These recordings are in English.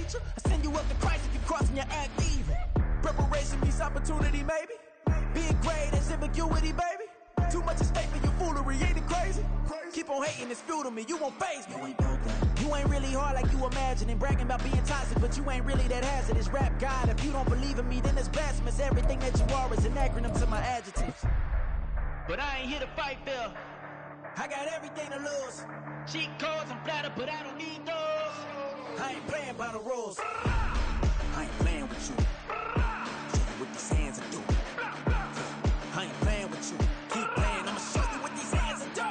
teacher. I send you up to Christ if you crossing your act even. Preparation meets opportunity, maybe. Being great is ambiguity, baby. Too much is fake for your foolery, ain't it crazy? Keep on hating, it's fuel to me, you won't faze me. You ain't really hard like you imagining. Bragging about being toxic, but you ain't really that hazardous. Rap God, if you don't believe in me, then it's blasphemous. Everything that you are is an acronym to my adjectives. But I ain't here to fight, Bill. I got everything to lose. Cheat codes, I'm flattered, but I don't need those. I ain't playing by the rules. I ain't playing with you. With these hands I do. I ain't playing with you. Keep playing, I'ma show you what these hands are do.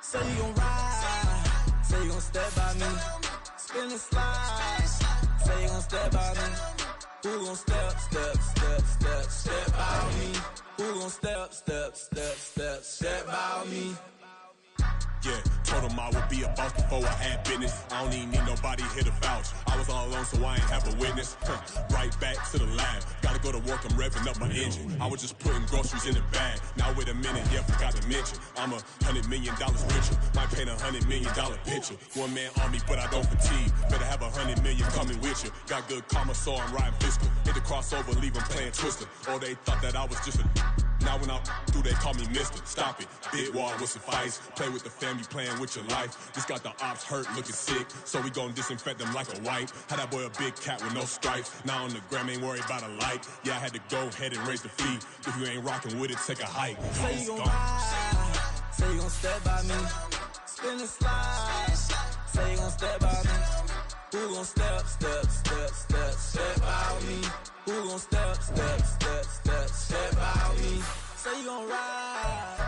Say you gon' ride, say you gon' step by me, spin and slide, say you gon' step by me. Who gon' step by me? Who gon' step by me? Yeah, told him I would be a boss before I had business. I don't even need nobody here to vouch. I was all alone, so I ain't have a witness. Right back to the lab. Gotta go to work, I'm revving up my engine. I was just putting groceries in the bag. Now wait a minute, yeah, forgot to mention. I'm $100 million richer. Might paint $100 million picture. One man on me, but I don't fatigue. Better have 100 million coming with you. Got good karma, so I'm riding fiscal. Hit the crossover, leave them playing Twister. Or they thought that I was just a... Now when I do, they call me mister. Stop it. Big wall will suffice. Play with the family, playing with your life. This got the ops hurt, looking sick. So we gon' disinfect them like a wipe. Had that boy a big cat with no stripes. Now on the gram, ain't worried about a light. Yeah, I had to go ahead and raise the fee. If you ain't rocking with it, take a hike. Say you gon' ride, say you gon' step by me, spin and slide, say you gon' step by me. Who gon' step by me? Who gon' step by me? Say you gon' ride.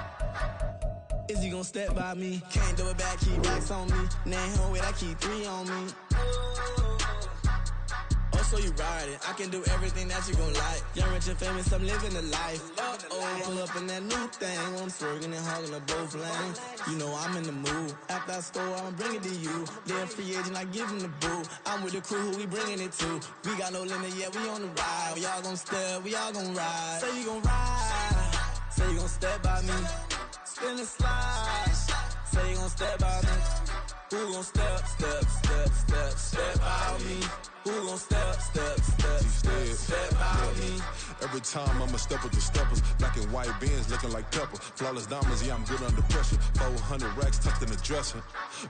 Is he gon' step by me? Can't do it back, keep racks on me. Name home with I keep 3 on me. Oh, so you ride it. I can do everything that you gon' like. Young, rich, and famous, I'm living the life. Uh-oh, pull up in that new thing. When I'm swerving and hogging up both lanes. You know I'm in the mood. After I score, I'ma bring it to you. They're free agent, I give him the boo. I'm with the crew, who we bringing it to. We got no limit, yeah, we on the ride. We all gon' step, we all gon' ride. Say you gon' ride, say you gon' step by me. Spin and slide, say you gon' step by me. Who gon' step by me? Who gon' step by me? Every time I'ma step with the steppers. Black and white Benz looking like pepper. Flawless diamonds, yeah, I'm good under pressure. 400 racks tucked in the dresser.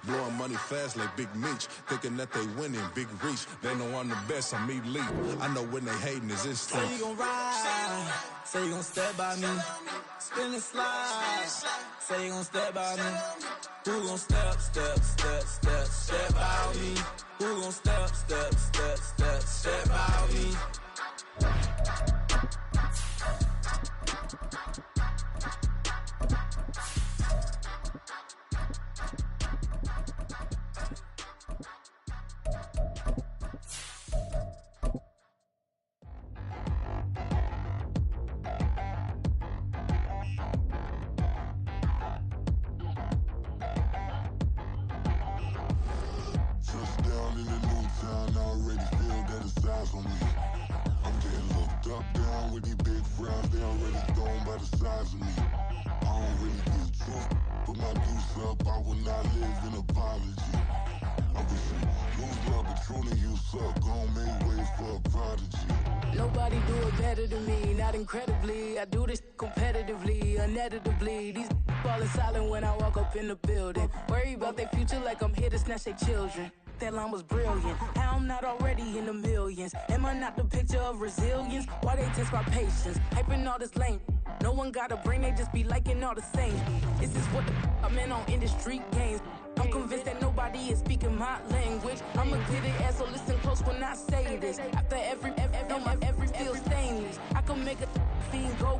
Blowing money fast like Big Meech. Thinking that they winning, big reach. They know I'm the best, I'm elite. I know when they hating is instinct. Say you gon' ride, say you gon' step by me. Spin and slide, say you gon' step by me. Who gon' step by me? Who gon' step by me? Nobody do it better than me, not incredibly. I do this competitively, uneditably. These falling silent when I walk up in the building. Worry about their future like I'm here to snatch their children. That line was brilliant. How I'm not already in the millions? Am I not the picture of resilience? Why they test my patience? Hyping all this lame. No one got a brain, they just be liking all the same. This is what the I'm in on industry games. I'm convinced that nobody is speaking my language. I'ma get it as so listen close when I say this. After every feel stainless. I can make a fiend go.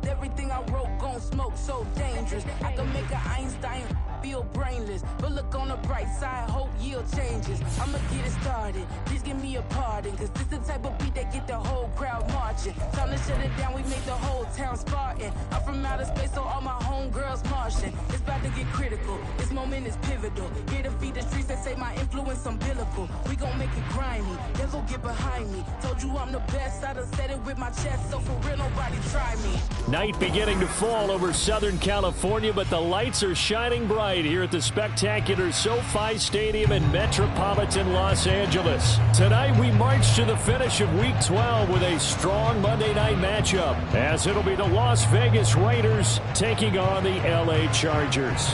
Everything I wrote gon' smoke so dangerous. I can make an Einstein feel brainless. But look on the bright side, hope yield changes. I'ma get it started, please give me a pardon. Cause this the type of beat that get the whole crowd marching. Time to shut it down, we make the whole town Spartan. I'm from outer space, so all my homegirls Martian. It's about to get critical, this moment is pivotal. Here to feed the streets that say my influence umbilical. We gon' try me, then go get behind me. Told you I'm the best, I done said it with my chest, so for real, nobody try me. Night beginning to fall over Southern California, but the lights are shining bright here at the spectacular SoFi Stadium in metropolitan Los Angeles. Tonight, we march to the finish of Week 12 with a strong Monday night matchup, as it'll be the Las Vegas Raiders taking on the LA Chargers.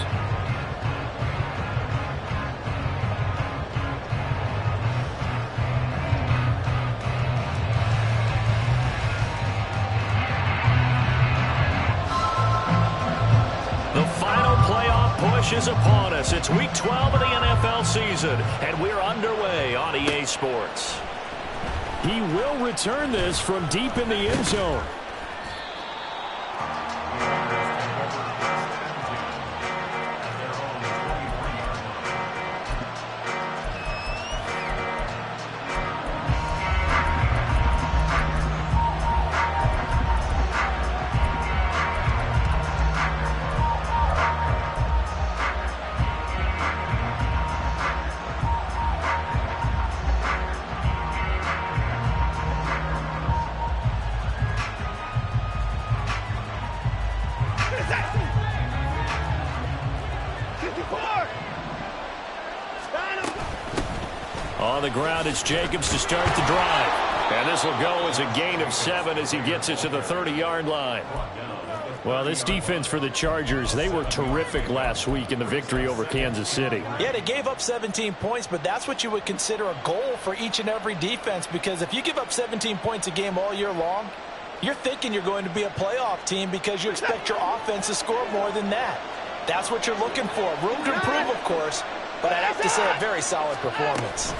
Is upon us. It's Week 12 of the NFL season, and we're underway on EA Sports. He will return this from deep in the end zone. On the ground, it's Jacobs to start the drive. And this will go as a gain of 7 as he gets it to the 30-yard line. Well, this defense for the Chargers, they were terrific last week in the victory over Kansas City. Yeah, they gave up 17 points, but that's what you would consider a goal for each and every defense, because if you give up 17 points a game all year long, you're thinking you're going to be a playoff team because you expect your offense to score more than that. That's what you're looking for. Room to improve, of course, but I'd have to say a very solid performance.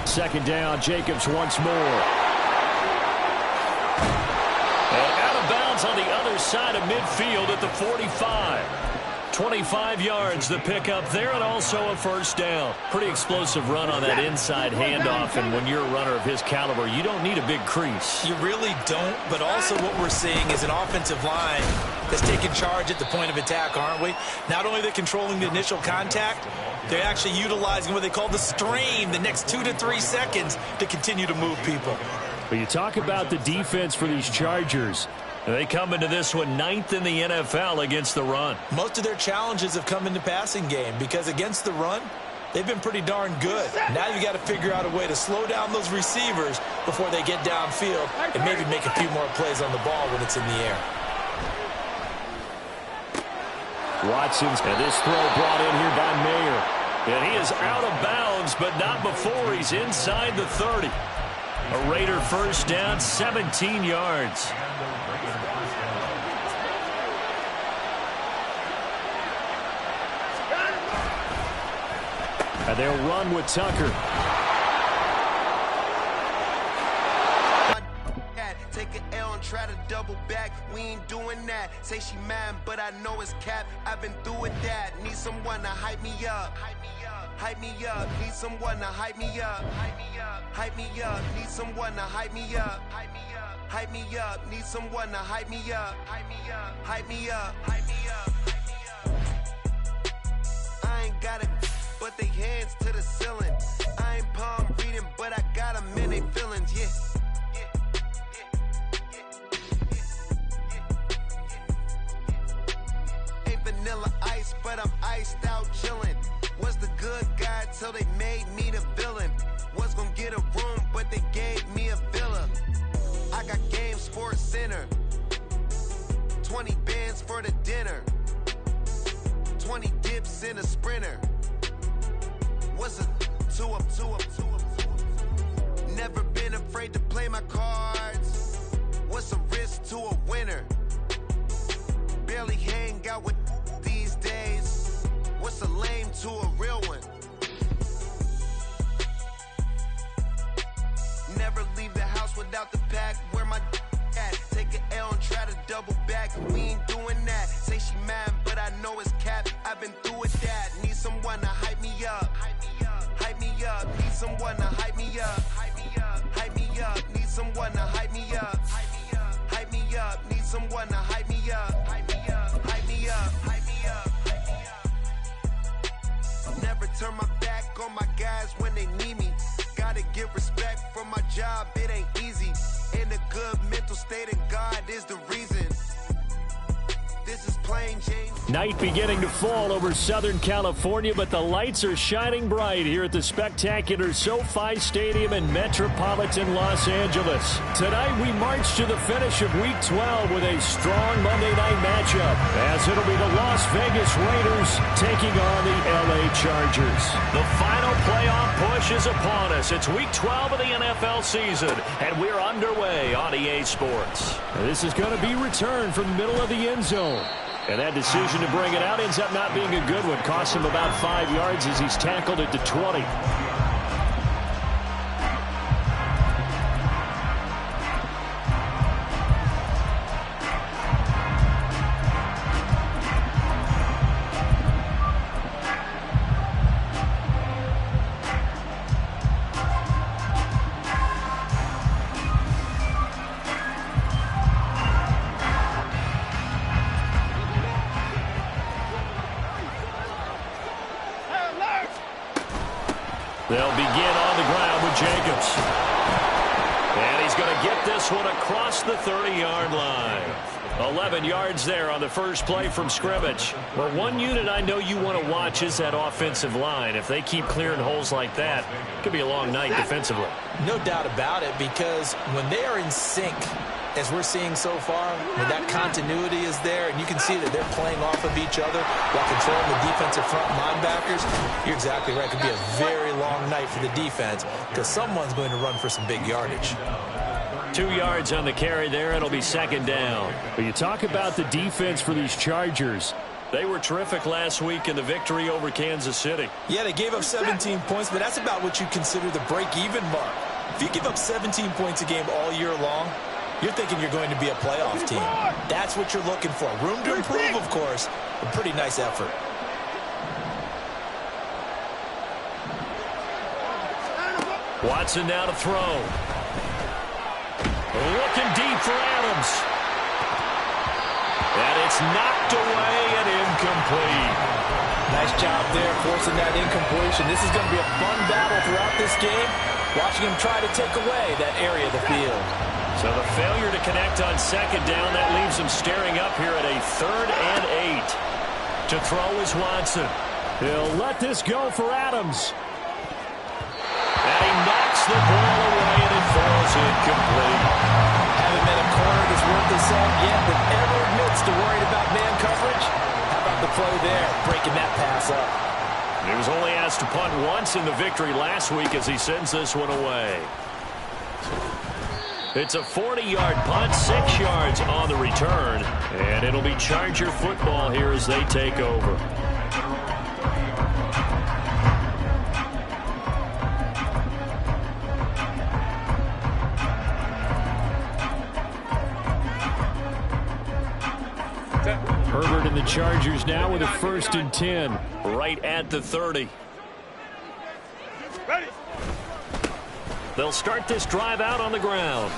Second down, Jacobs once more. And out of bounds on the other side of midfield at the 45. 25 yards the pickup there, and also a first down. Pretty explosive run on that inside handoff, and when you're a runner of his caliber, you don't need a big crease. You really don't, but also what we're seeing is an offensive line that's taking charge at the point of attack, aren't we? Not only are they controlling the initial contact, they're actually utilizing what they call the strain, the next 2 to 3 seconds, to continue to move people. But you talk about the defense for these Chargers. They come into this one 9th in the NFL against the run. Most of their challenges have come in the passing game because against the run, they've been pretty darn good. Now you got to figure out a way to slow down those receivers before they get downfield and maybe make a few more plays on the ball when it's in the air. Watson's, and this throw brought in here by Mayer. And he is out of bounds, but not before he's inside the 30. A Raider first down, 17 yards. And they'll run with Tucker. Take an L and try to double back. We ain't doing that. Say she mad, but I know it's cap. I've been through with that. Need someone to hype me up. Hype me up. Need someone to hype me up. Hype me up. Need someone to hype me up. Hype me up. Need someone to hype me up. Hype me up. Hype me up. Hype me up. I ain't got it, but they hands to the ceiling. I ain't palm reading, but I got them in they feelings. Yeah. Vanilla ice, but I'm iced out chillin'. Was the good guy till they made me the villain. Was gonna get a room, but they gave me a villa. I got Game Sports Center. 20 bands for the dinner. 20 dips in a sprinter. What's a 2 up, 2 up, 2 up? Never been afraid to play my cards. What's a risk to a winner? Barely hang out with these days. What's a lame to a real one? Never leave the house without the pack. Where my at? Take an L and try to double back. We ain't doing that. Say she mad, but I know it's cap. I've been through with that. Need someone to hype me up. Hype me up. Need someone to hype me up. Hype me up. Hype me up. Need someone to hype me up. Hype me up. Need someone to hype me up. Hype me up. Hype me up. Hype me up. Never turn my back on my guys when they need me. Gotta get respect from my job, it ain't easy. In a good mental state, and God is the reason. This is plain Jane. Night beginning to fall over Southern California, but the lights are shining bright here at the spectacular SoFi Stadium in metropolitan Los Angeles. Tonight we march to the finish of Week 12 with a strong Monday night matchup, as it'll be the Las Vegas Raiders taking on the LA Chargers. The final playoff push is upon us. It's Week 12 of the NFL season, and we're underway on EA Sports. This is going to be returned from the middle of the end zone. And that decision to bring it out ends up not being a good one. Cost him about 5 yards as he's tackled it to 20. They'll begin on the ground with Jacobs. And he's going to get this one across the 30-yard line. 11 yards there on the first play from scrimmage. But one unit I know you want to watch is that offensive line. If they keep clearing holes like that, it could be a long night defensively. No doubt about it, because when they are in sync, as we're seeing so far, when that continuity is there, and you can see that they're playing off of each other while controlling the defensive front linebackers, you're exactly right. It could be a very long night for the defense because someone's going to run for some big yardage. 2 yards on the carry there. It'll be second down. But you talk about the defense for these Chargers. They were terrific last week in the victory over Kansas City. Yeah, they gave up 17 points, but that's about what you consider the break-even mark. If you give up 17 points a game all year long, you're thinking you're going to be a playoff team. That's what you're looking for. Room to improve, of course, a pretty nice effort. Watson now to throw. Looking deep for Adams. And it's knocked away and incomplete. Nice job there forcing that incompletion. This is going to be a fun battle throughout this game. Watching him try to take away that area of the field. So the failure to connect on second down, that leaves him staring up here at a 3rd and 8. To throw is Watson. He'll let this go for Adams. And he knocks the ball away and it falls incomplete. Haven't been a corner that's worth his salt yet that ever admits to worrying about man coverage. How about the play there, breaking that pass up? He was only asked to punt once in the victory last week as he sends this one away. It's a 40-yard punt, 6 yards on the return, and it'll be Charger football here as they take over. Herbert and the Chargers now with a 1st and 10, right at the 30. Ready. They'll start this drive out on the ground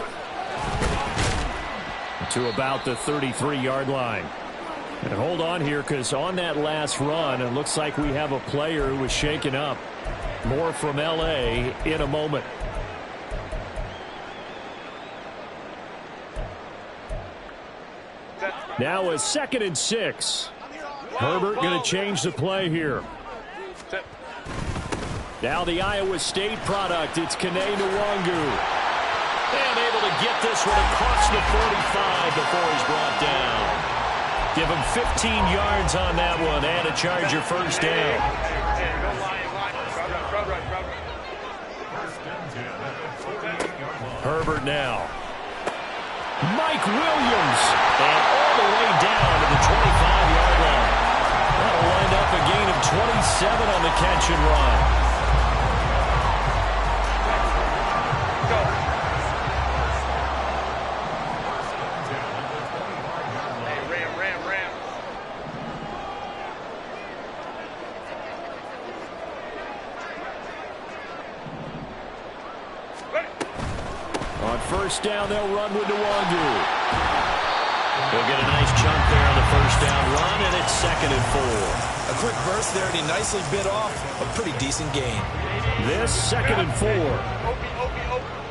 to about the 33-yard line. And hold on here, because on that last run, it looks like we have a player who was shaken up. More from L.A. in a moment. Now a 2nd and 6. Herbert going to change the play here. Now the Iowa State product, it's Kene Nwangu. And able to get this one across the 45 before he's brought down. Give him 15 yards on that one and a Charger 1st down. Herbert now. Mike Williams. And all the way down to the 25-yard line. That'll wind up a gain of 27 on the catch and run. On 1st down, they'll run with Nwangu. He'll get a nice chunk there on the first down run, and it's 2nd and 4. A quick burst there, and he nicely bit off a pretty decent gain. This 2nd and 4.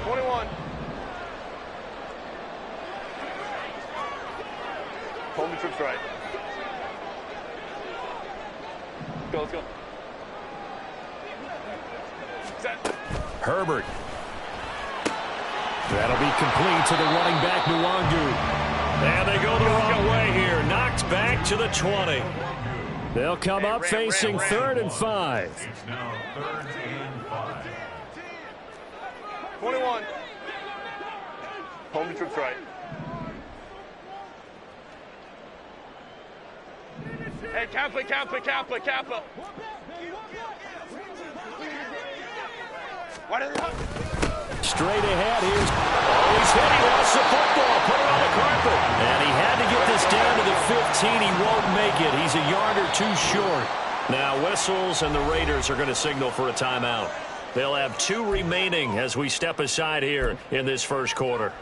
21. Hold the trips right. Go, let's go. Set. Herbert. That'll be complete to the running back, Nwangu. And they go the wrong way here. Knocked back to the 20. They'll come up facing 3rd and 5. It's now 3rd and 5. 21. Hold the trips right. Hey, Kappa. What is it? Straight ahead. He's hit. He lost the football. Put it on the carpet. And he had to get this down to the 15. He won't make it. He's a yard or two short. Now whistles, and the Raiders are going to signal for a timeout. They'll have 2 remaining as we step aside here in this first quarter.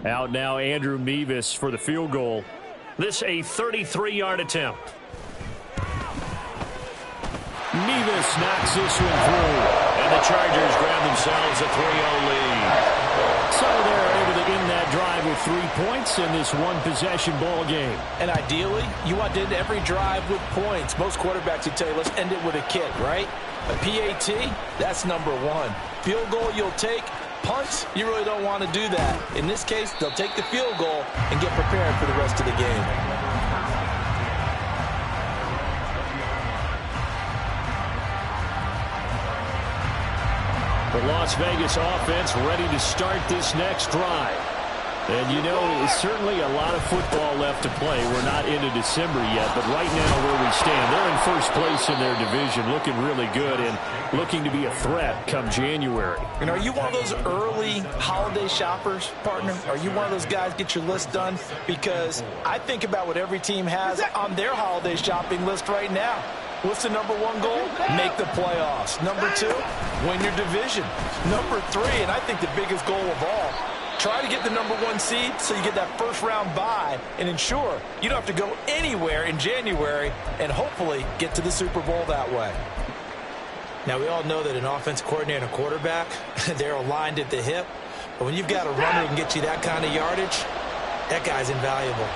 Out now, Andrew Mevis for the field goal. This a 33-yard attempt. Mevis knocks this one through. And the Chargers grab themselves a 3-0 lead. So they're able to end that drive with 3 points in this one-possession ball game. And ideally, you want to end every drive with points. Most quarterbacks would tell you, let's end it with a kick, right? A PAT, that's number 1. Field goal you'll take. Punts, you really don't want to do that. In this case, they'll take the field goal and get prepared for the rest of the game. The Las Vegas offense ready to start this next drive. And you know, there's certainly a lot of football left to play. We're not into December yet, but right now where we stand, they're in first place in their division, looking really good and looking to be a threat come January. And are you one of those early holiday shoppers, partner? Are you one of those guys get your list done? Because I think about what every team has on their holiday shopping list right now. What's the number 1 goal? Make the playoffs. Number 2, win your division. Number 3, and I think the biggest goal of all, try to get the number 1 seed so you get that first-round bye and ensure you don't have to go anywhere in January and hopefully get to the Super Bowl that way. Now, we all know that an offense coordinator and a quarterback, they're aligned at the hip. But when you've got a runner who can get you that kind of yardage, that guy's invaluable.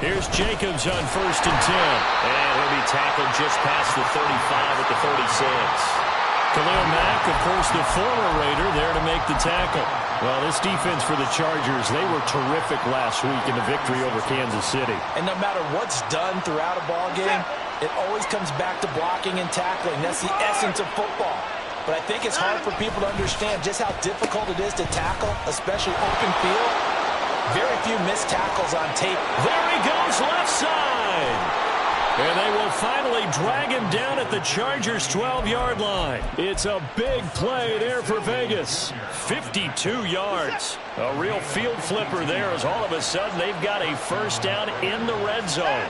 Here's Jacobs on 1st and 10. And he'll be tackled just past the 35 at the 36. Khalil Mack, of course, the former Raider, there to make the tackle. Well, this defense for the Chargers, they were terrific last week in the victory over Kansas City. And no matter what's done throughout a ball game, it always comes back to blocking and tackling. That's the essence of football. But I think it's hard for people to understand just how difficult it is to tackle, especially open field. Very few missed tackles on tape. There he goes, left side. And they will finally drag him down at the Chargers' 12-yard line. It's a big play there for Vegas. 52 yards. A real field flipper there as all of a sudden they've got a first down in the red zone.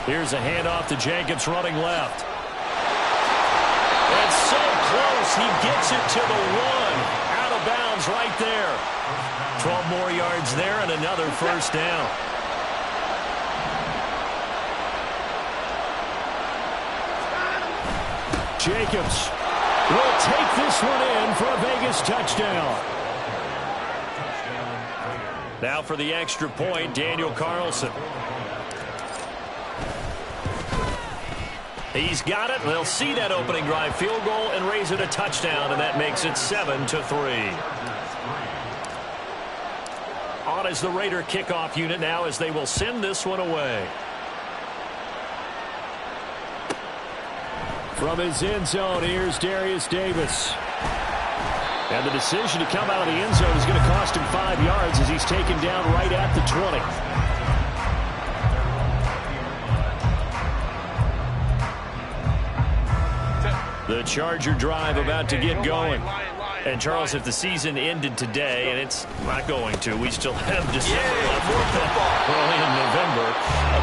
Here's a handoff to Jacobs running left. And so close, he gets it to the 1. Out of bounds right there. 12 more yards there and another first down. Jacobs will take this one in for a Vegas touchdown. Now for the extra point, Daniel Carlson. He's got it. They'll see that opening drive field goal and raise it a touchdown, and that makes it 7-3. On is the Raider kickoff unit now as they will send this one away. From his end zone, here's Darius Davis. And the decision to come out of the end zone is going to cost him 5 yards as he's taken down right at the 20. The Charger drive about to get going. And, Charles, if the season ended today, and it's not going to, we still have December left. We're only in November.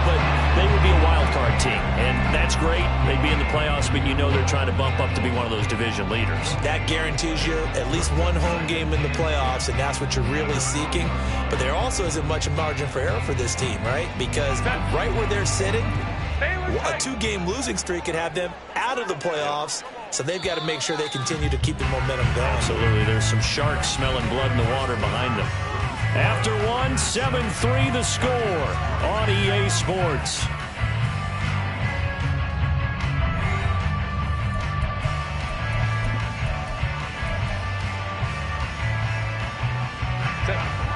But they would be a wild card team, and that's great. They'd be in the playoffs, but you know they're trying to bump up to be one of those division leaders. That guarantees you at least one home game in the playoffs, and that's what you're really seeking. But there also isn't much margin for error for this team, right? Because right where they're sitting, a 2-game losing streak could have them out of the playoffs. So they've got to make sure they continue to keep the momentum going. Absolutely. There's some sharks smelling blood in the water behind them. After one, 7-3 the score on EA Sports.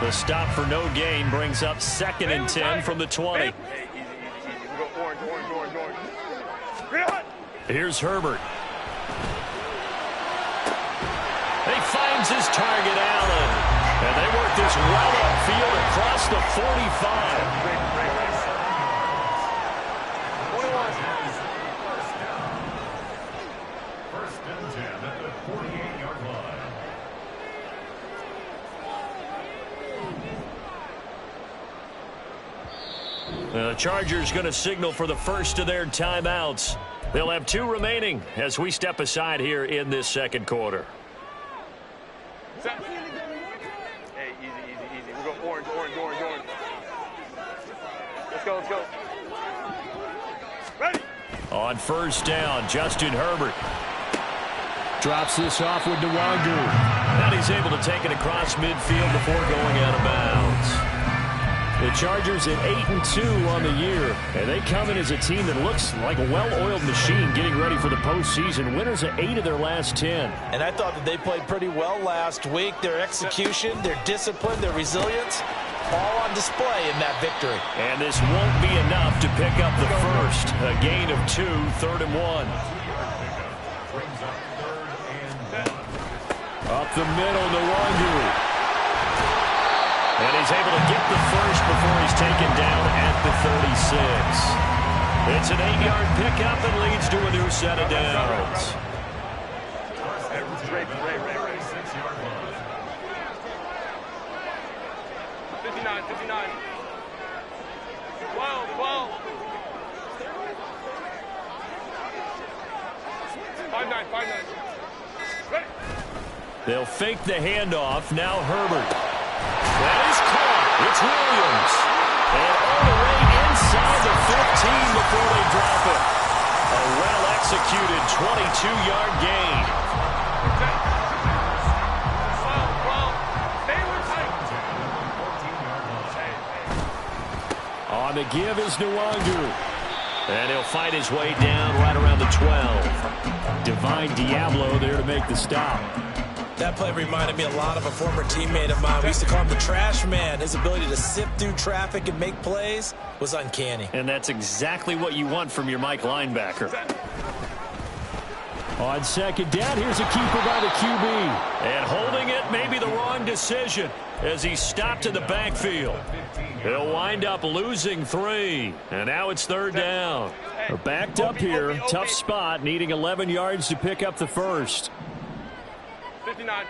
The stop for no gain brings up 2nd and 10 from the 20. Easy. We go orange. Here's Herbert. He finds his target, Allen. And they work this well upfield across the 45. First and 10 at the 48-yard line. The Chargers going to signal for the first of their timeouts. They'll have 2 remaining as we step aside here in this second quarter. Hey, easy. We go orange. Let's go. Ready? On first down, Justin Herbert drops this off with Nwangu. And he's able to take it across midfield before going out of bounds. The Chargers at 8-2 on the year, and they come in as a team that looks like a well-oiled machine getting ready for the postseason. Winners of 8 of their last 10. And I thought that they played pretty well last week. Their execution, their discipline, their resilience, all on display in that victory. And this won't be enough to pick up the first. A gain of 2, 3rd and 1. Up the middle, Nwangu. And he's able to get the first before he's taken down at the 36. It's an 8-yard pickup and leads to a new set of downs. Ray. 59. 12. 5-9. Ready? They'll fake the handoff. Now Herbert. That is caught. It's Williams. And all the way inside the 15 before they drop it. A well-executed 22-yard gain. On the give is Nwangu. And he'll fight his way down right around the 12. Divine Diablo there to make the stop. That play reminded me a lot of a former teammate of mine. We used to call him the trash man. His ability to sift through traffic and make plays was uncanny. And that's exactly what you want from your Mike linebacker. On second down, here's a keeper by the QB. And holding it may be the wrong decision as he stopped in the backfield. He'll wind up losing 3. And now it's 3rd down. They're backed up here. Tough spot, needing 11 yards to pick up the first. 59.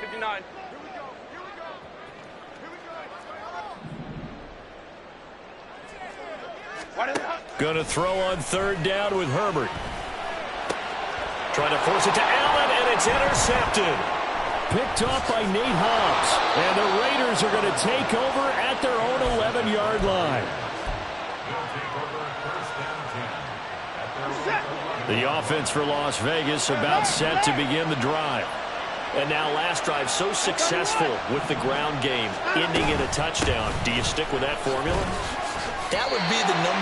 Going to throw on 3rd down with Herbert. Trying to force it to Allen, and it's intercepted. Picked off by Nate Hobbs. And the Raiders are going to take over at their own 11-yard line. The offense for Las Vegas about set to begin the drive. And now last drive so successful with the ground game, ending in a touchdown. Do you stick with that formula? That would be the #1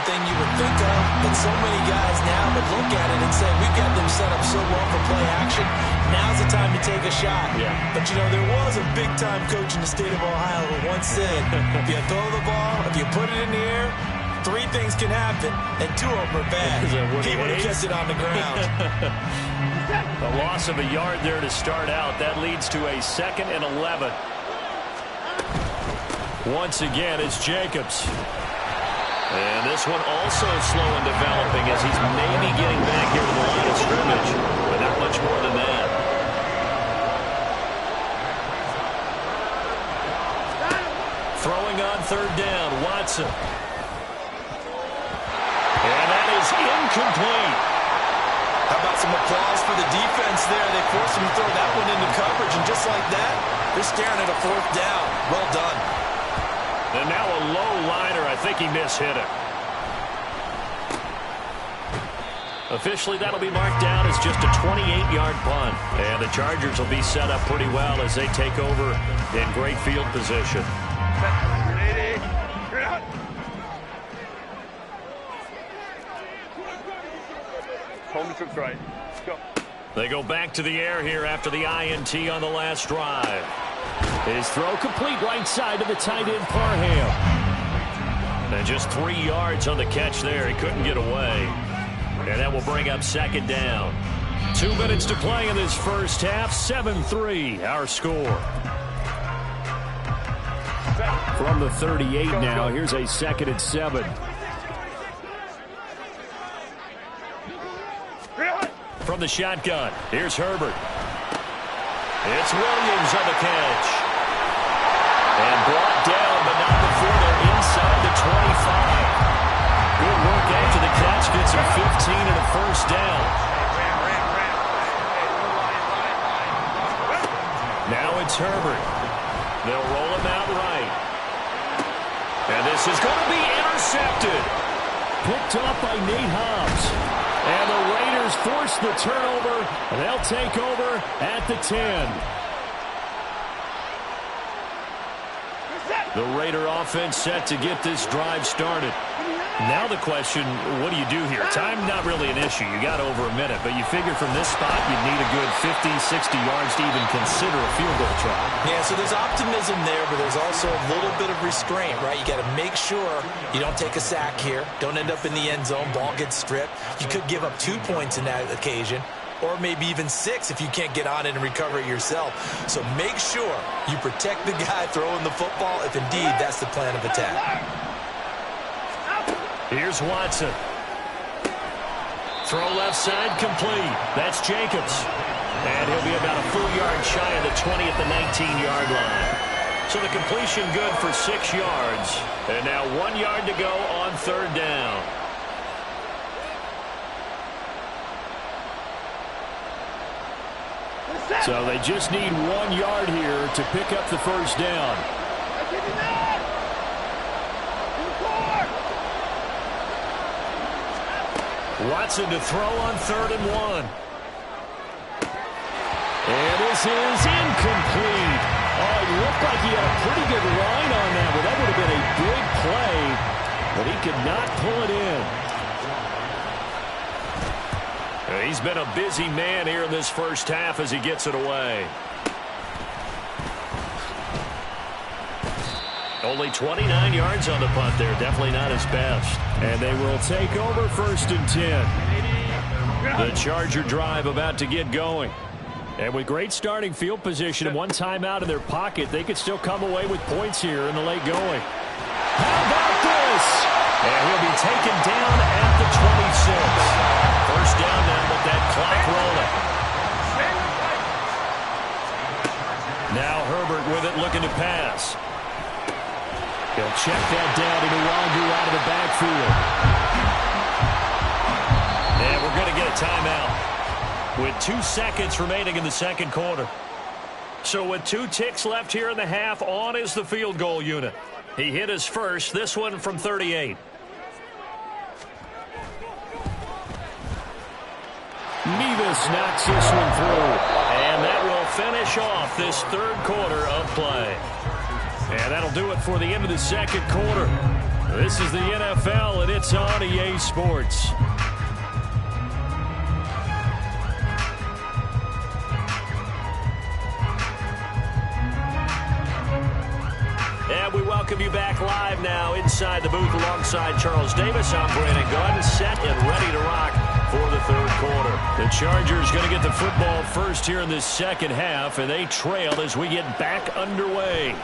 thing you would think of, but so many guys now would look at it and say, we've got them set up so well for play action. Now's the time to take a shot. Yeah. But, you know, there was a big-time coach in the state of Ohio who once said, if you throw the ball, if you put it in the air, 3 things can happen, and 2 of them are bad. He would have kept it on the ground. A loss of a yard there to start out. That leads to a 2nd and 11. Once again, it's Jacobs. And this one also slow in developing as he's maybe getting back here to the line of scrimmage, but not much more than that. third down. Watson. And that is incomplete. How about some applause for the defense there? They forced him to throw that one into coverage, and just like that, they're staring at a fourth down. Well done. And now a low liner. I think he mishit it. Officially, that'll be marked down as just a 28-yard punt. And the Chargers will be set up pretty well as they take over in great field position. Home trips right. Let's go. They go back to the air here after the INT on the last drive. His throw complete right side to the tight end Parham. And just 3 yards on the catch there. He couldn't get away. And that will bring up second down. 2 minutes to play in this first half. 7-3 our score. From the 38 now, here's a 2nd and 7. From the shotgun, here's Herbert. It's Williams on the catch. And brought down, but not before they're inside the 25. Good work after the catch. Gets him 15 and a first down. Now it's Herbert. They'll roll him out right. And this is going to be intercepted. Picked up by Nate Hobbs. And the Raiders force the turnover. And they'll take over at the 10. The Raider offense set to get this drive started. Now the question, what do you do here? Time not really an issue. You got over a minute, but you figure from this spot you'd need a good 50, 60 yards to even consider a field goal try. Yeah, so there's optimism there, but there's also a little bit of restraint, right? You got to make sure you don't take a sack here. Don't end up in the end zone. Ball gets stripped. You could give up 2 points in that occasion, or maybe even 6 if you can't get on it and recover it yourself. So make sure you protect the guy throwing the football if indeed that's the plan of attack. Here's Watson. Throw left side complete. That's Jacobs. And he'll be about a full yard shy of the 20 at the 19-yard line. So the completion good for 6 yards. And now 1 yard to go on third down. So they just need 1 yard here to pick up the first down. Watson to throw on 3rd and 1. And this is incomplete. Oh, it looked like he had a pretty good line on that, but that would have been a big play, but he could not pull it in. He's been a busy man here in this first half as he gets it away. Only 29 yards on the punt there. Definitely not his best. And they will take over 1st and 10. The Charger drive about to get going. And with great starting field position and 1 timeout in their pocket, they could still come away with points here in the late going. How about this? And he'll be taken down at the 26. First down now with that clock rolling. Now Herbert with it, looking to pass. He'll check that down to Nwangu out of the backfield. And we're going to get a timeout with 2 seconds remaining in the second quarter. So with 2 ticks left here in the half, on is the field goal unit. He hit his first, this one from 38. Nevis knocks this one through. And that will finish off this third quarter of play. And that'll do it for the end of the second quarter. This is the NFL, and it's on EA Sports. And we welcome you back live now inside the booth alongside Charles Davis. I'm Brandon Gunn, set and ready to rock for the third quarter. The Chargers going to get the football first here in this second half, and they trail as we get back underway.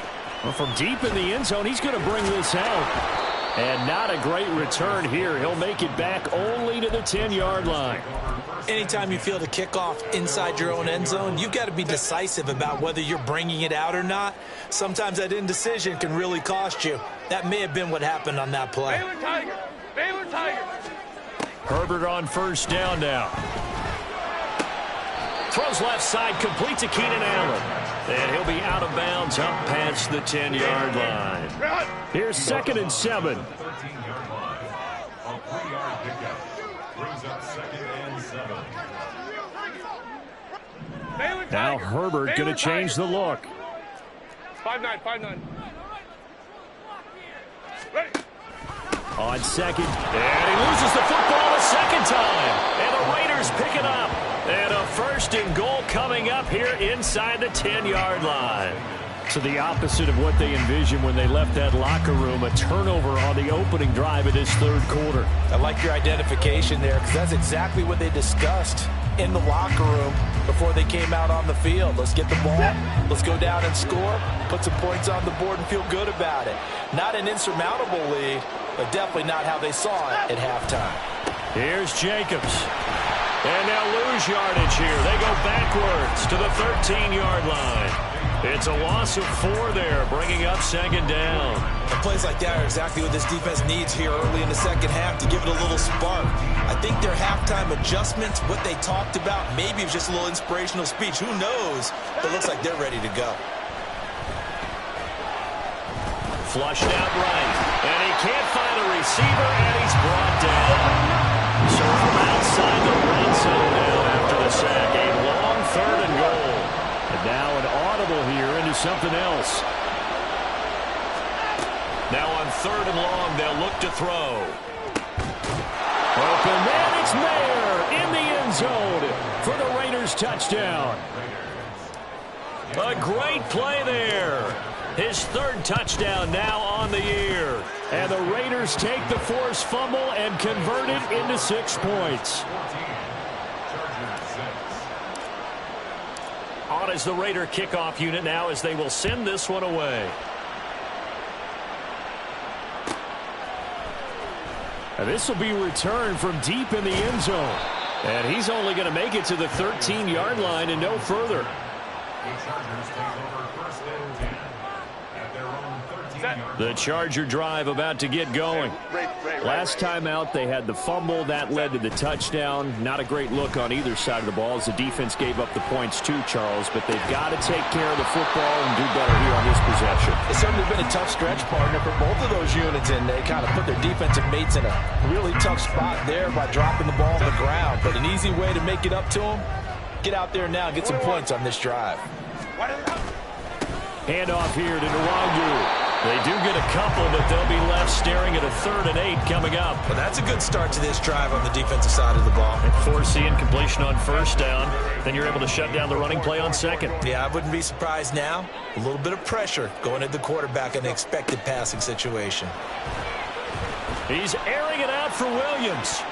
Well, from deep in the end zone, he's going to bring this out. And not a great return here. He'll make it back only to the 10-yard line. Anytime you field a kickoff inside your own end zone, you've got to be decisive about whether you're bringing it out or not. Sometimes that indecision can really cost you. That may have been what happened on that play. Baylor Tiger! Baylor Tiger! Herbert on first down now. Throws left side, complete to Keenan Allen. And he'll be out of bounds up past the 10-yard line. Here's 2nd and 7. Now Herbert going to change the look. 5-9, 5-9. On second, and he loses the football a second time. And the Raiders pick it up. And a 1st and goal coming up here inside the 10-yard line. So the opposite of what they envisioned when they left that locker room, a turnover on the opening drive of this 3rd quarter. I like your identification there because that's exactly what they discussed in the locker room before they came out on the field. Let's get the ball, let's go down and score, put some points on the board and feel good about it. Not an insurmountable lead, but definitely not how they saw it at halftime. Here's Jacobs. And now lose yardage here. They go backwards to the 13-yard line. It's a loss of 4 there, bringing up 2nd down. And plays like that are exactly what this defense needs here early in the second half to give it a little spark. I think their halftime adjustments, what they talked about, maybe it was just a little inspirational speech. Who knows? But it looks like they're ready to go. Flushed out right. And he can't find a receiver, and he's brought down. So from outside the red zone now after the sack, a long 3rd and goal. And now an audible here into something else. Now on 3rd and long, they'll look to throw. Open man, it's Mayer in the end zone for the Raiders touchdown. A great play there. His 3rd touchdown now on the year. And the Raiders take the forced fumble and convert it into 6 points. On is the Raider kickoff unit now as they will send this one away. And this will be returned from deep in the end zone. And he's only going to make it to the 13-yard line and no further. The Charger drive about to get going. Last time out, they had the fumble. That led to the touchdown. Not a great look on either side of the ball as the defense gave up the points too, Charles. But they've got to take care of the football and do better here on this possession. It's certainly been a tough stretch, partner, for both of those units, and they kind of put their defensive mates in a really tough spot there by dropping the ball on the ground. But an easy way to make it up to them, get out there now and get some points on this drive. Handoff here to Nwangu. They do get a couple, but they'll be left staring at a 3rd and 8 coming up. Well, that's a good start to this drive on the defensive side of the ball. And forcing completion on 1st down. Then you're able to shut down the running play on 2nd. Yeah, I wouldn't be surprised now. A little bit of pressure going at the quarterback in the expected passing situation. He's airing it out for Williams.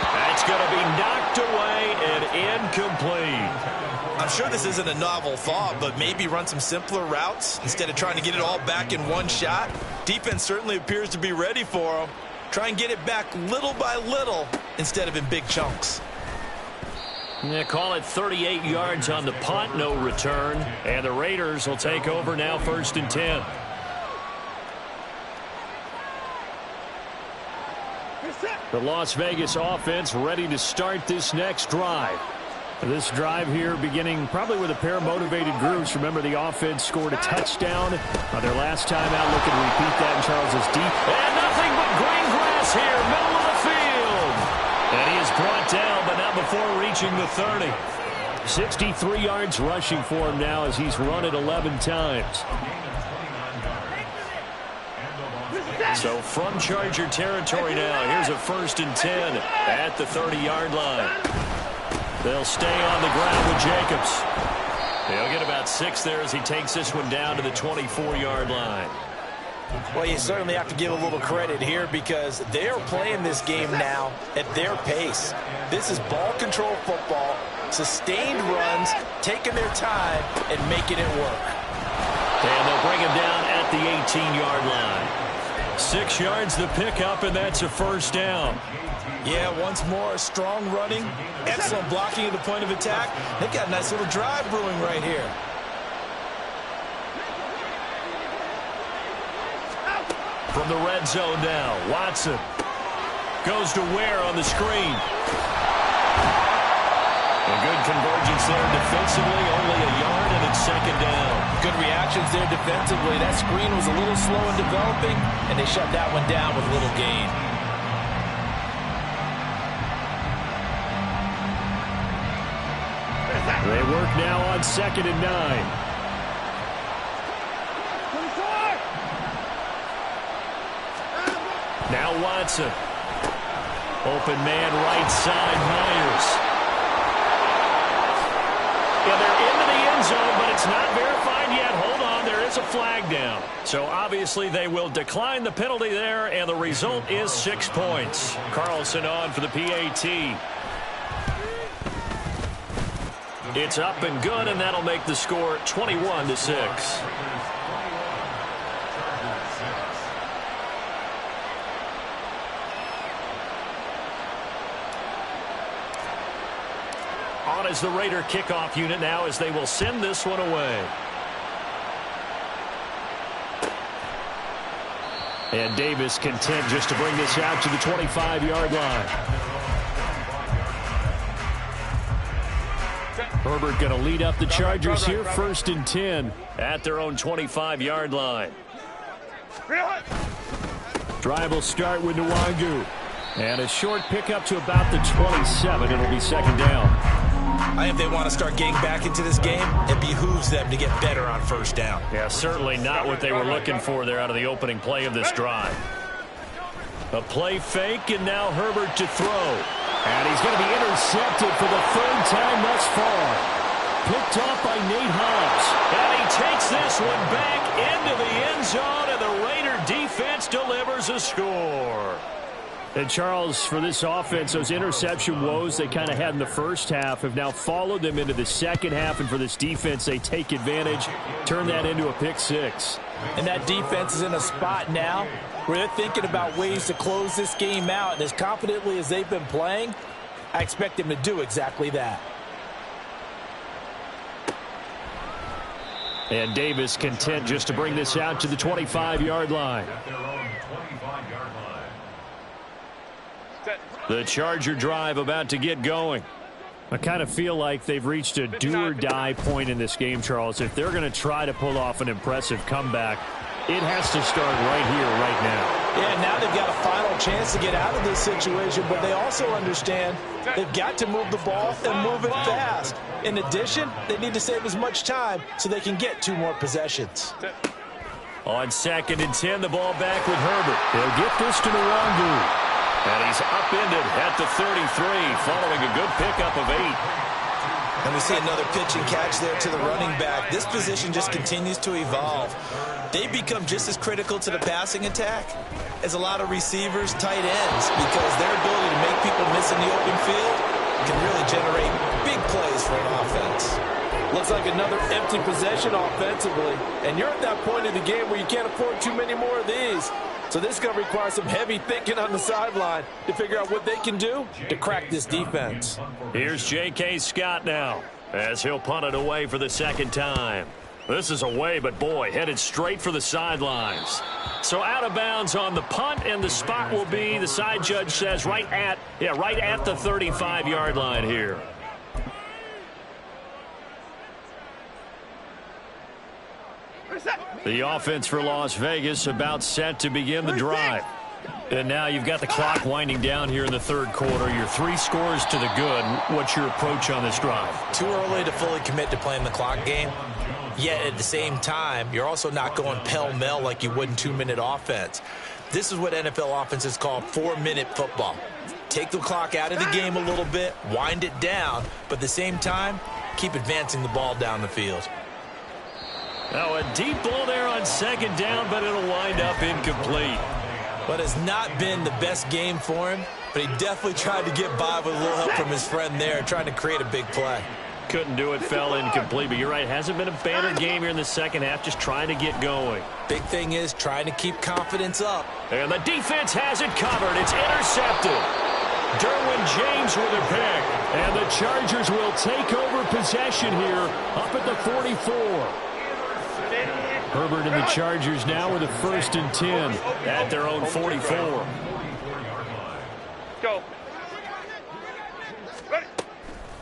That's going to be knocked away and incomplete. I'm sure this isn't a novel thought, but maybe run some simpler routes instead of trying to get it all back in one shot. Defense certainly appears to be ready for them. Try and get it back little by little instead of in big chunks. Yeah, call it 38 yards on the punt, no return. And the Raiders will take over now 1st and 10. The Las Vegas offense ready to start this next drive. This drive here beginning probably with a pair of motivated groups. Remember, the offense scored a touchdown on their last time out. Looking to repeat that in Charles's deep. And nothing but green grass here, middle of the field. And he is brought down, but not before reaching the 30. 63 yards rushing for him now as he's run it 11 times. So from Charger territory now, here's a 1st and 10 at the 30-yard line. They'll stay on the ground with Jacobs. He'll get about 6 there as he takes this one down to the 24-yard line. Well, you certainly have to give a little credit here because they're playing this game now at their pace. This is ball control football, sustained runs, taking their time and making it work. And they'll bring him down at the 18-yard line. 6 yards the pickup, and that's a first down. Yeah, once more, strong running, excellent blocking at the point of attack. They've got a nice little drive brewing right here. From the red zone now, Watson goes to Ware on the screen. A good convergence there defensively, only a yard, and it's second down. Good reactions there defensively. That screen was a little slow in developing, and they shut that one down with a little gain. They work now on 2nd and 9. Now Watson. Open man right side, Myers. Yeah, they're into the end zone, but it's not verified yet. Hold on, there is a flag down. So obviously they will decline the penalty there, and the result is 6 points. Carlson on for the PAT. It's up and good, and that'll make the score 21-6. On is the Raider kickoff unit now as they will send this one away. And Davis content just to bring this out to the 25-yard line. Herbert going to lead up the Chargers here, 1st and 10 at their own 25-yard line. Drive will start with Nwangu. And a short pickup to about the 27. It'll be second down. I think if they want to start getting back into this game, it behooves them to get better on first down. Yeah, certainly not what they were looking for there out of the opening play of this drive. A play fake, and now Herbert to throw. And he's going to be intercepted for the 3rd time thus far. Picked off by Nate Hobbs. And he takes this one back into the end zone, and the Raider defense delivers a score. And Charles, for this offense, those interception woes they kind of had in the first half have now followed them into the second half. And for this defense, they take advantage, turn that into a pick 6. And that defense is in a spot now where they're thinking about ways to close this game out. And as confidently as they've been playing, I expect them to do exactly that. And Davis content just to bring this out to the 25-yard line. The Charger drive about to get going. I kind of feel like they've reached a do-or-die point in this game, Charles. If they're going to try to pull off an impressive comeback, it has to start right here, right now. Yeah, now they've got a final chance to get out of this situation, but they also understand they've got to move the ball and move it fast. In addition, they need to save as much time so they can get 2 more possessions. On 2nd and 10, the ball back with Herbert. He'll get this to Nwangu. And he's upended at the 33, following a good pickup of 8. And we see another pitch and catch there to the running back. This position just continues to evolve. They become just as critical to the passing attack as a lot of receivers, tight ends, because their ability to make people miss in the open field can really generate big plays for an offense. Looks like another empty possession offensively. And you're at that point in the game where you can't afford too many more of these. So this is going to require some heavy thinking on the sideline to figure out what they can do to crack this defense. Here's J.K. Scott now as he'll punt it away for the 2nd time. This is away, but boy, headed straight for the sidelines. So out of bounds on the punt, and the spot will be, the side judge says, right at the 35-yard line here. The offense for Las Vegas about set to begin the drive. And now you've got the clock winding down here in the 3rd quarter. You're 3 scores to the good. What's your approach on this drive? Too early to fully commit to playing the clock game. Yet at the same time, you're also not going pell-mell like you would in 2-minute offense. This is what NFL offenses call 4-minute football. Take the clock out of the game a little bit, wind it down, but at the same time, keep advancing the ball down the field. Now a deep ball there on 2nd down, but it'll wind up incomplete. But it's not been the best game for him, but he definitely tried to get by with a little help from his friend there, trying to create a big play. Couldn't do it, fell incomplete. But you're right, hasn't been a banner game here in the second half, just trying to get going. Big thing is trying to keep confidence up. And the defense has it covered. It's intercepted. Derwin James with a pick. And the Chargers will take over possession here up at the 44. Herbert and the Chargers now with a 1st and 10 at their own 44. Go.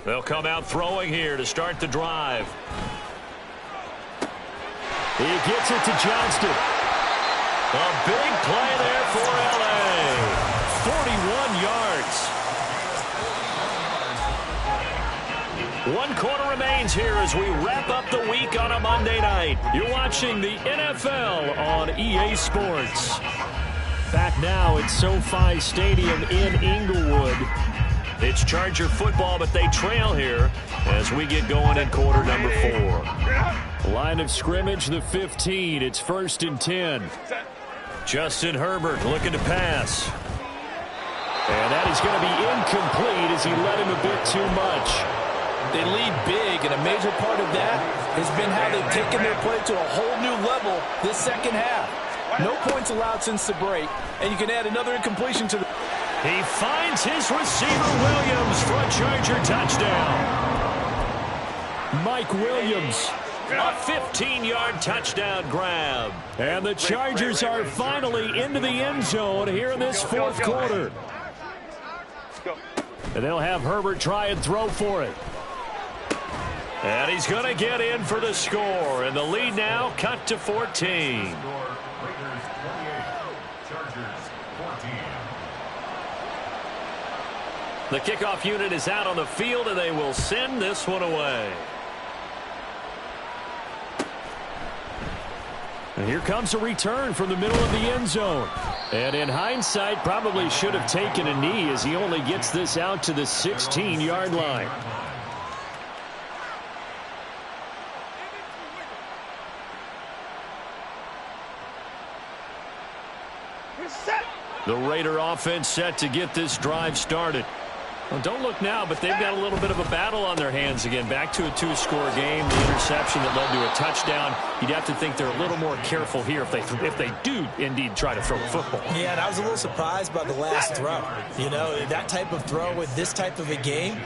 They'll come out throwing here to start the drive. He gets it to Johnston. A big play there for L.A. 41 yards. 1 quarter remains here as we wrap up the week on a Monday night. You're watching the NFL on EA Sports. Back now at SoFi Stadium in Inglewood. It's Charger football, but they trail here as we get going in quarter number 4. Line of scrimmage, the 15. It's 1st and 10. Justin Herbert looking to pass. And that is going to be incomplete as he led him a bit too much. They lead big, and a major part of that has been how they've taken their play to a whole new level this second half. No points allowed since the break, and you can add another incompletion to the... He finds his receiver, Williams, for a Charger touchdown. Mike Williams, a 15-yard touchdown grab. And the Chargers are finally into the end zone here in this 4th quarter. And they'll have Herbert try and throw for it. And he's going to get in for the score. And the lead now cut to 14. The kickoff unit is out on the field, and they will send this one away. And here comes a return from the middle of the end zone. And in hindsight, probably should have taken a knee as he only gets this out to the 16-yard line. The Raider offense set to get this drive started. Well, don't look now, but they've got a little bit of a battle on their hands again. Back to a 2-score game. The interception that led to a touchdown. You'd have to think they're a little more careful here if they do indeed try to throw the football. Yeah, and I was a little surprised by the last throw. You know, that type of throw with this type of a game,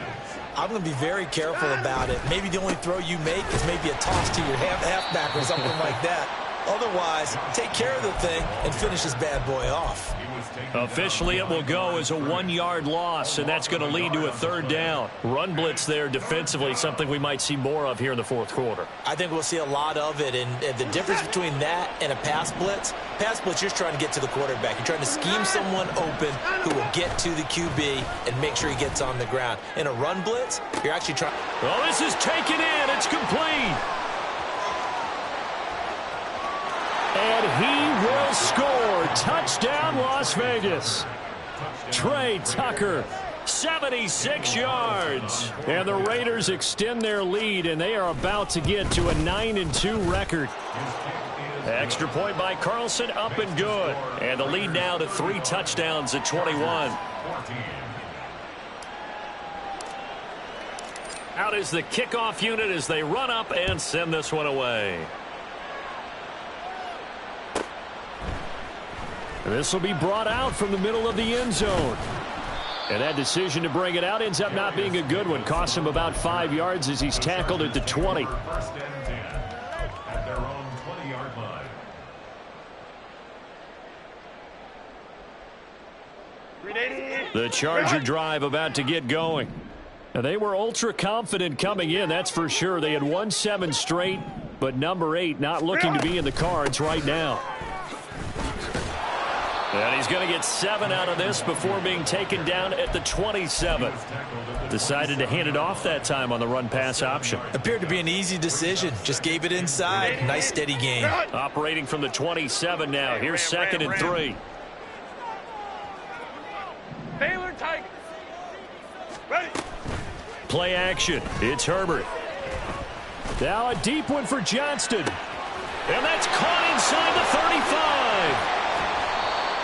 I'm going to be very careful about it. Maybe the only throw you make is maybe a toss to your halfback or something like that. Otherwise, take care of the thing and finish this bad boy off. Officially, it will go as a 1-yard loss, and that's going to lead to a 3rd down. Run blitz there defensively, something we might see more of here in the 4th quarter. I think we'll see a lot of it, and the difference between that and a pass blitz, you're just trying to get to the quarterback. You're trying to scheme someone open who will get to the QB and make sure he gets on the ground. In a run blitz, you're actually trying... Well, this is taken in. It's complete. And he will score. Touchdown, Las Vegas. Trey Tucker, 76 yards. And the Raiders extend their lead, and they are about to get to a 9-2 record. Extra point by Carlson, up and good. And the lead now to 3 touchdowns at 21. Out is the kickoff unit as they run up and send this one away. This will be brought out from the middle of the end zone. And that decision to bring it out ends up not being a good one. Costs him about 5 yards as he's tackled at the 20. First and 10 at their own 20-yard line. The Charger drive about to get going. Now, they were ultra confident coming in, that's for sure. They had won 7 straight, but number 8 not looking to be in the cards right now. And he's going to get 7 out of this before being taken down at the 27. Decided to hand it off that time on the run-pass option. Appeared to be an easy decision. Just gave it inside. Nice, steady game. Operating from the 27 now. Here's 2nd and 3. Baylor Tigers. Ready. Play action. It's Herbert. Now a deep one for Johnston. And that's caught inside the 35.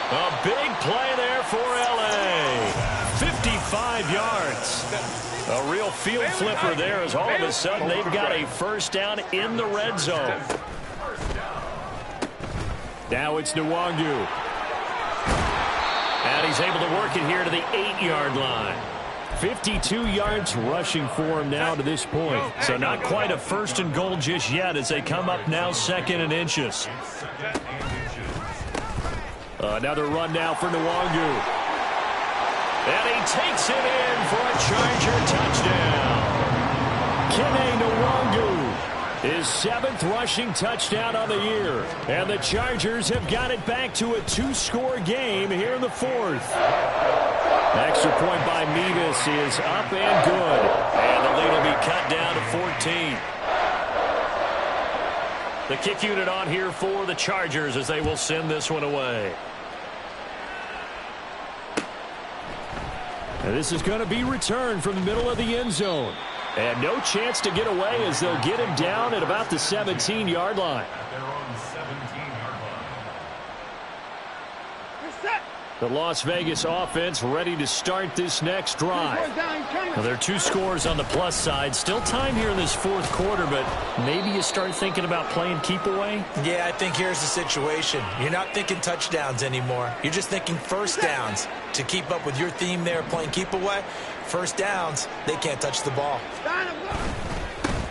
A big play there for L.A. 55 yards. A real field flipper there as all of a sudden they've got a first down in the red zone. Now it's Nwangu. And he's able to work it here to the 8-yard line. 52 yards rushing for him now to this point. So not quite a first and goal just yet as they come up now 2nd and inches. Another run now for Nwangu. And he takes it in for a Charger touchdown. Kene Nwangu, his 7th rushing touchdown on the year. And the Chargers have got it back to a 2-score game here in the 4th. Extra point by Mevis is up and good. And the lead will be cut down to 14. The kick unit on here for the Chargers as they will send this one away. And this is going to be returned from the middle of the end zone. And no chance to get away as they'll get him down at about the 17-yard line. The Las Vegas offense ready to start this next drive. Well, there are 2 scores on the plus side. Still time here in this 4th quarter, but maybe you start thinking about playing keep away? Yeah, I think here's the situation. You're not thinking touchdowns anymore. You're just thinking first downs. To keep up with your theme there, playing keep away, first downs, they can't touch the ball.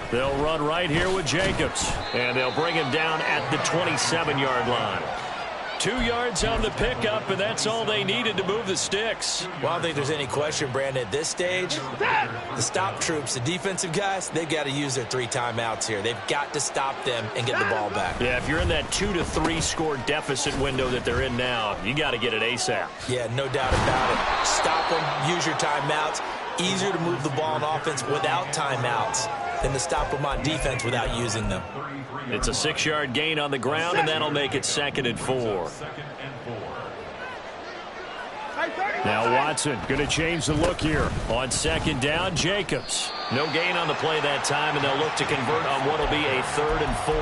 They'll run right here with Jacobs, and they'll bring him down at the 27-yard line. 2 yards on the pickup, and that's all they needed to move the sticks. Well, I don't think there's any question, Brandon, at this stage, the stop troops, the defensive guys, they've got to use their 3 timeouts here. They've got to stop them and get the ball back. Yeah, if you're in that 2 to 3 score deficit window that they're in now, you got to get it ASAP. Yeah, no doubt about it. Stop them, use your timeouts. Easier to move the ball on offense without timeouts than to stop them on defense without using them. It's a 6-yard gain on the ground, and that'll make it 2nd and 4. Now Watson going to change the look here. On 2nd down, Jacobs. No gain on the play that time, and they'll look to convert on what will be a 3rd and 4.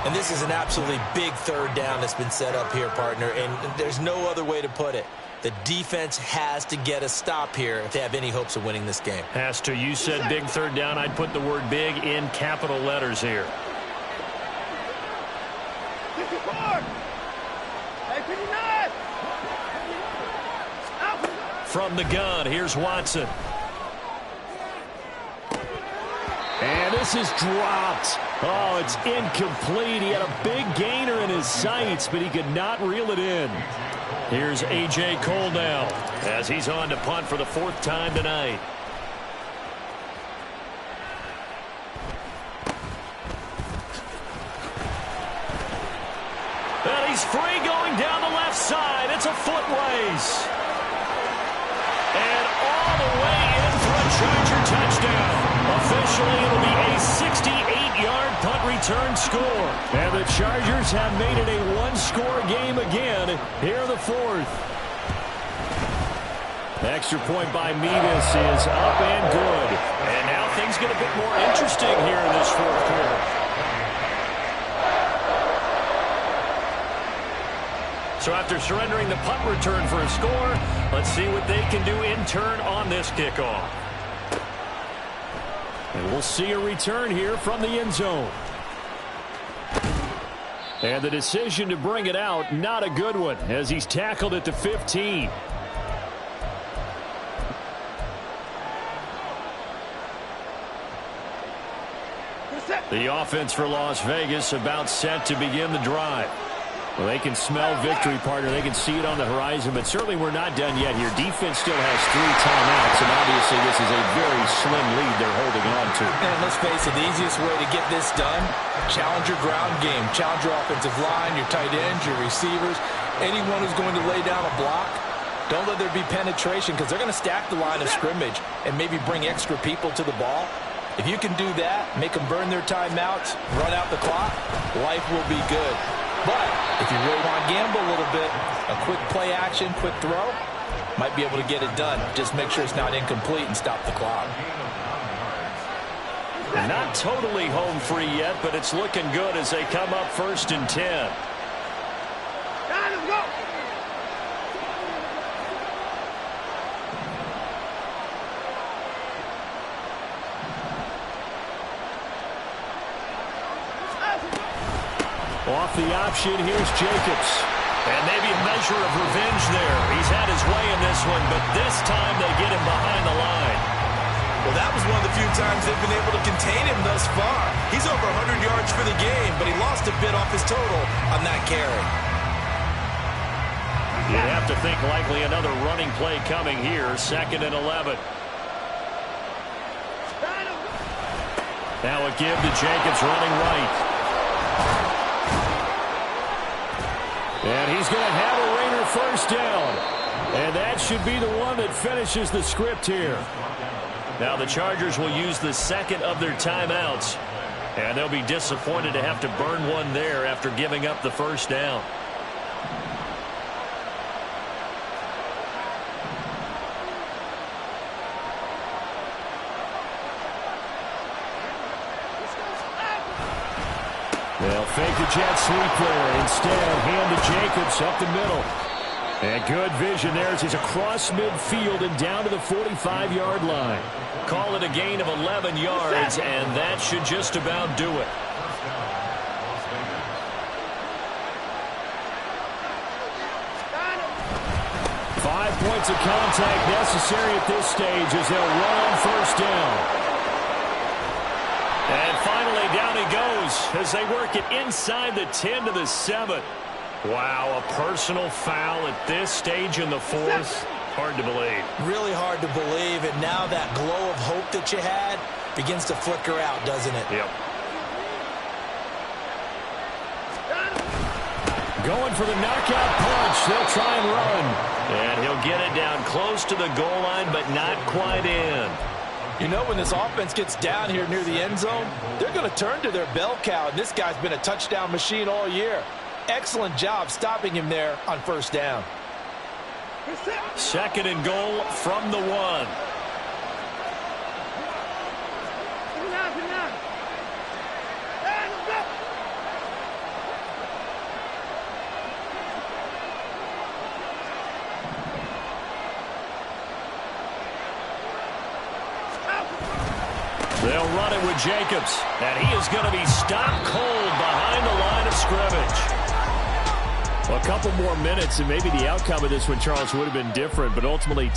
And this is an absolutely big 3rd down that's been set up here, partner, and there's no other way to put it. The defense has to get a stop here if they have any hopes of winning this game. Has to. You said big 3rd down. I'd put the word big in capital letters here. From the gun, here's Watson. And this is dropped. Oh, it's incomplete. He had a big gainer in his sights, but he could not reel it in. Here's A.J. Cole now as he's on to punt for the 4th time tonight. And he's free going down the left side. It's a foot race. And all the way in for a Charger touchdown. Officially, it'll be a 68-yard punt return score. And the Chargers have made it a 1-score game again here in the 4th. Extra point by Mevis is up and good. And now things get a bit more interesting here in this 4th quarter. So after surrendering the punt return for a score, let's see what they can do in turn on this kickoff. And we'll see a return here from the end zone. And the decision to bring it out, not a good one, as he's tackled at the 15. The offense for Las Vegas about set to begin the drive. Well, they can smell victory, partner. They can see it on the horizon, but certainly we're not done yet here. Defense still has 3 timeouts, and obviously this is a very slim lead they're holding on to. And let's face it, the easiest way to get this done, challenge your ground game. Challenge your offensive line, your tight ends, your receivers, anyone who's going to lay down a block. Don't let there be penetration because they're going to stack the line of scrimmage and maybe bring extra people to the ball. If you can do that, make them burn their timeouts, run out the clock, life will be good. But if you really want to gamble a little bit, a quick play action, quick throw, might be able to get it done. Just make sure it's not incomplete and stop the clock. Not totally home free yet, but it's looking good as they come up 1st and 10. Let's go. Off the option, here's Jacobs. And maybe a measure of revenge there. He's had his way in this one, but this time they get him behind the line. Well, that was one of the few times they've been able to contain him thus far. He's over 100 yards for the game, but he lost a bit off his total on that carry. You have to think likely another running play coming here, 2nd and 11. Now a give to Jacobs running right. And he's going to have a Raider first down. And that should be the one that finishes the script here. Now the Chargers will use the 2nd of their timeouts. And they'll be disappointed to have to burn one there after giving up the first down. They'll fake the jet sweep there. Instead, hand to Jacobs up the middle. And good vision there as he's across midfield and down to the 45-yard line. Call it a gain of 11 yards, and that should just about do it. Five points of contact necessary at this stage as they'll run on first down. And finally, down he goes as they work it inside the 10 to the 7. Wow, a personal foul at this stage in the 4th. Hard to believe. Really hard to believe, and now that glow of hope that you had begins to flicker out, doesn't it? Yep. Going for the knockout punch. They'll try and run. And he'll get it down close to the goal line, but not quite in. You know, when this offense gets down here near the end zone, they're going to turn to their bell cow, and this guy's been a touchdown machine all year. Excellent job stopping him there on first down. 2nd and goal from the 1. They'll run it with Jacobs, and he is going to be stopped cold behind the line of scrimmage. A couple more minutes, and maybe the outcome of this one, Charles, would have been different, but ultimately